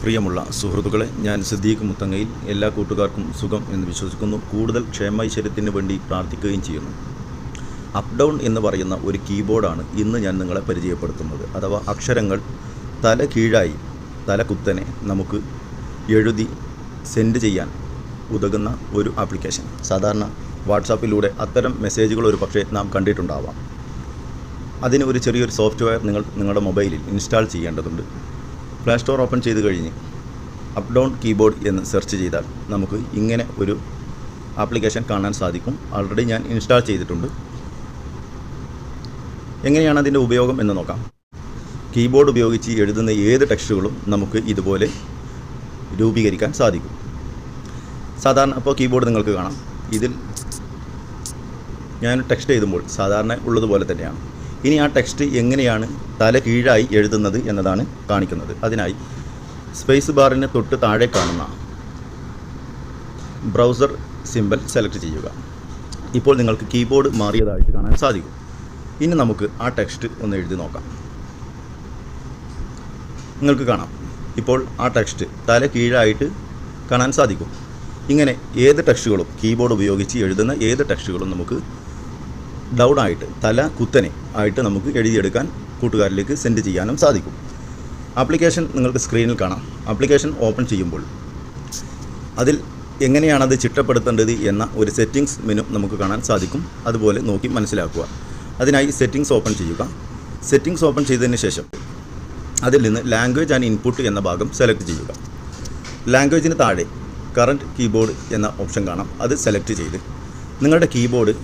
പ്രിയമുള്ള സുഹൃത്തുക്കളെ, ഞാൻ സിദ്ദീഖ് മുത്തങ്ങയിൽ. എല്ലാ കൂട്ടുകാർക്കും സുഖം എന്ന് വിശ്വസിക്കുന്നു. കൂടുതൽ ക്ഷേമൈശ്വര്യത്തിന് വേണ്ടി പ്രാർത്ഥിക്കുകയും ചെയ്യുന്നു. അപ്പ് ഡൗൺ എന്ന് പറയുന്ന ഒരു കീബോർഡാണ് ഇന്ന് ഞാൻ നിങ്ങളെ പരിചയപ്പെടുത്തുന്നത്. അഥവാ അക്ഷരങ്ങൾ തല കീഴായി തല കുത്തനെ നമുക്ക് എഴുതി സെൻഡ് ചെയ്യാൻ ഉതകുന്ന ഒരു ആപ്ലിക്കേഷൻ. സാധാരണ വാട്സാപ്പിലൂടെ അത്തരം മെസ്സേജുകൾ ഒരു പക്ഷേ നാം കണ്ടിട്ടുണ്ടാവാം. അതിന് ഒരു ചെറിയൊരു സോഫ്റ്റ്വെയർ നിങ്ങളുടെ മൊബൈലിൽ ഇൻസ്റ്റാൾ ചെയ്യേണ്ടതുണ്ട്. പ്ലേ സ്റ്റോർ ഓപ്പൺ ചെയ്ത് കഴിഞ്ഞ് അപ്പ് ഡൗൺ കീബോർഡ് എന്ന് സെർച്ച് ചെയ്താൽ നമുക്ക് ഇങ്ങനെ ഒരു ആപ്ലിക്കേഷൻ കാണാൻ സാധിക്കും. ഓൾറെഡി ഞാൻ ഇൻസ്റ്റാൾ ചെയ്തിട്ടുണ്ട്. എങ്ങനെയാണ് അതിൻ്റെ ഉപയോഗം എന്ന് നോക്കാം. കീബോർഡ് ഉപയോഗിച്ച് എഴുതുന്ന ഏത് ടെക്സ്റ്റുകളും നമുക്ക് ഇതുപോലെ രൂപീകരിക്കാൻ സാധിക്കും. സാധാരണ അപ്പോൾ കീബോർഡ് നിങ്ങൾക്ക് കാണാം. ഇതിൽ ഞാൻ ടെക്സ്റ്റ് എഴുതുമ്പോൾ സാധാരണ ഉള്ളതുപോലെ തന്നെയാണ്. ഇനി ആ ടെക്സ്റ്റ് എങ്ങനെയാണ് തല കീഴായി എഴുതുന്നത് എന്നതാണ് കാണിക്കുന്നത്. അതിനായി സ്പേസ് ബാറിന് തൊട്ട് താഴെ കാണുന്ന ബ്രൗസർ സിമ്പൽ സെലക്ട് ചെയ്യുക. ഇപ്പോൾ നിങ്ങൾക്ക് കീബോർഡ് മാറിയതായിട്ട് കാണാൻ സാധിക്കും. ഇനി നമുക്ക് ആ ടെക്സ്റ്റ് ഒന്ന് എഴുതി നോക്കാം. നിങ്ങൾക്ക് കാണാം, ഇപ്പോൾ ആ ടെക്സ്റ്റ് തല കീഴായിട്ട് കാണാൻ സാധിക്കും. ഇങ്ങനെ ഏത് ടെക്സ്റ്റുകളും കീബോർഡ് ഉപയോഗിച്ച് എഴുതുന്ന ഏത് ടെക്സ്റ്റുകളും നമുക്ക് ഡൗൺ ആയിട്ട് തല കുത്തനെ ആയിട്ട് നമുക്ക് എഴുതിയെടുക്കാൻ കൂട്ടുകാരിലേക്ക് സെൻഡ് ചെയ്യാനും സാധിക്കും. ആപ്ലിക്കേഷൻ നിങ്ങൾക്ക് സ്ക്രീനിൽ കാണാം. ആപ്ലിക്കേഷൻ ഓപ്പൺ ചെയ്യുമ്പോൾ അതിൽ എങ്ങനെയാണത് ചിട്ടപ്പെടുത്തേണ്ടത് എന്ന ഒരു സെറ്റിങ്സ് മെനു നമുക്ക് കാണാൻ സാധിക്കും. അതുപോലെ നോക്കി മനസ്സിലാക്കുക. അതിനായി സെറ്റിങ്സ് ഓപ്പൺ ചെയ്യുക. സെറ്റിങ്സ് ഓപ്പൺ ചെയ്തതിന് ശേഷം അതിൽ നിന്ന് ലാംഗ്വേജ് ആൻഡ് ഇൻപുട്ട് എന്ന ഭാഗം സെലക്ട് ചെയ്യുക. ലാംഗ്വേജിന് താഴെ കറൻറ്റ് കീബോർഡ് എന്ന ഓപ്ഷൻ കാണാം. അത് സെലക്ട് ചെയ്ത് നിങ്ങളുടെ കീബോർഡ്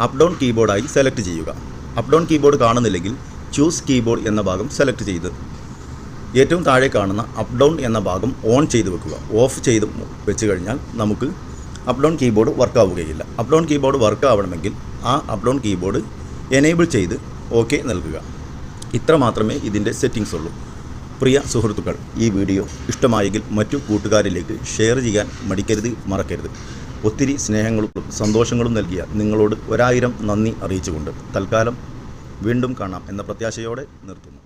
അപ്പ് ഡൗൺ കീബോർഡായി സെലക്ട് ചെയ്യുക. അപ്പ് ഡൗൺ കീബോർഡ് കാണുന്നില്ലെങ്കിൽ ചൂസ് കീബോർഡ് എന്ന ഭാഗം സെലക്ട് ചെയ്ത് ഏറ്റവും താഴെ കാണുന്ന അപ്പ് ഡൗൺ എന്ന ഭാഗം ഓൺ ചെയ്ത് വെക്കുക. ഓഫ് ചെയ്ത് വെച്ച് കഴിഞ്ഞാൽ നമുക്ക് അപ്പ് ഡൗൺ കീബോർഡ് വർക്കാവുകയില്ല. അപ്പ് ഡൗൺ കീബോർഡ് വർക്ക് ആവണമെങ്കിൽ ആ അപ്പ് ഡൗൺ കീബോർഡ് എനേബിൾ ചെയ്ത് ഓക്കെ നൽകുക. ഇത്ര മാത്രമേ ഇതിൻ്റെ സെറ്റിങ്സ് ഉള്ളൂ. പ്രിയ സുഹൃത്തുക്കൾ, ഈ വീഡിയോ ഇഷ്ടമായെങ്കിൽ മറ്റു കൂട്ടുകാരിലേക്ക് ഷെയർ ചെയ്യാൻ മറക്കരുത്. ഒത്തിരി സ്നേഹങ്ങളും സന്തോഷങ്ങളും നൽകിയ നിങ്ങളോട് 1000 നന്ദി അറിയിച്ചുകൊണ്ട് തൽക്കാലം വീണ്ടും കാണാം എന്ന പ്രത്യാശയോടെ നിർത്തുന്നു.